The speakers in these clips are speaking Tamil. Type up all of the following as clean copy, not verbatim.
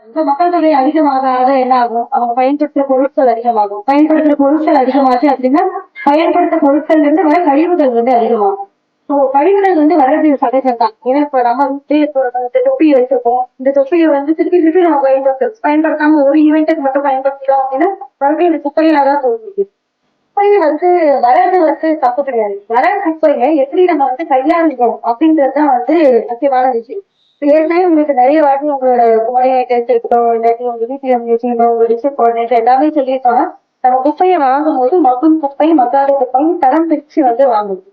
இப்ப மக்கள் தொகை அதிகமாக என்ன ஆகும்? அவங்க பயன்படுத்துற பொருட்கள் அதிகமாகும். பயன்படுத்துற பொருட்கள் அதிகமாச்சு அப்படின்னா, பயன்படுத்த பொருட்கள்ல இருந்து வர கழிவுகள் அதிகமாகும். ஸோ கழிவுகள் வர்றது சகஜம் தான். ஏன்னா இப்ப நம்ம வீட்லயே இப்போ இந்த தொப்பி வச்சிருக்கோம். இந்த தொப்பியை திருப்பி திருப்பி நம்ம பயன்படுத்தாம ஒரு ஈவெண்ட்டுக்கு மட்டும் பயன்படுத்திட்டோம் அப்படின்னா, வாழ்க்கையில குப்பையிலாதான் போகுது. குப்பை வர்றது தப்பு கிடையாது. வர குப்பையை எப்படி நம்ம கையாளுகிறோம் அப்படின்றதுதான் முக்கியமான விஷயம். ஏற்கனவே உங்களுக்கு நிறைய வாட்டி உங்களோட கோடையை டெஸ்ட் இருக்கட்டும், இல்லாட்டி உங்க வீட்டுல மியூசியம் உங்க டிஸ்ட்ரிக்ட் கோஆர்டினேட்டர் எல்லாமே சொல்லியிருக்காங்க. நம்ம குப்பையை வாங்கும் போது மக்கும் குப்பை மக்காத குப்பையும் தரம் பிரிச்சு வாங்கணும்.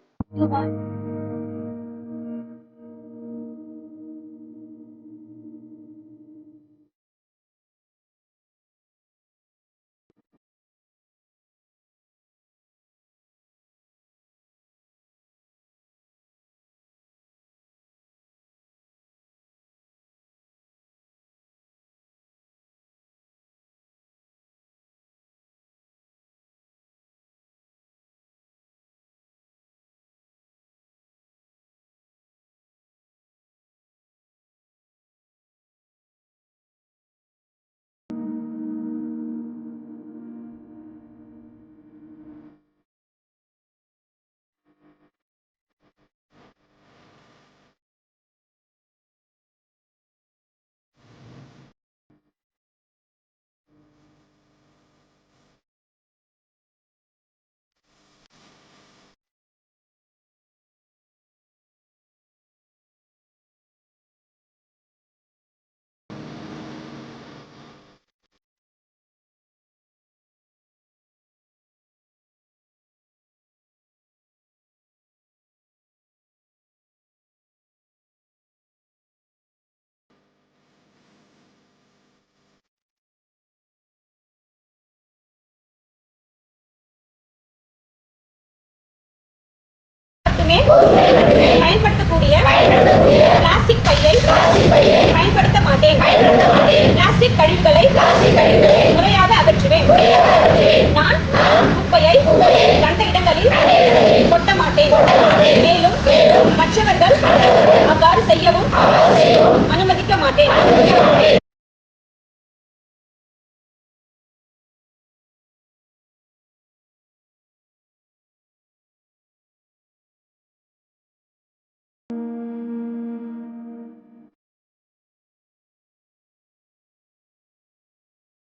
பயன்படுத்தக்கூடிய பிளாஸ்டிக் பையை பயன்படுத்த மாட்டேன். பிளாஸ்டிக் கழிவுகளை முறையாக அகற்றுவேன். நான் குப்பையை கண்ட இடங்களில் கொட்ட மாட்டேன்.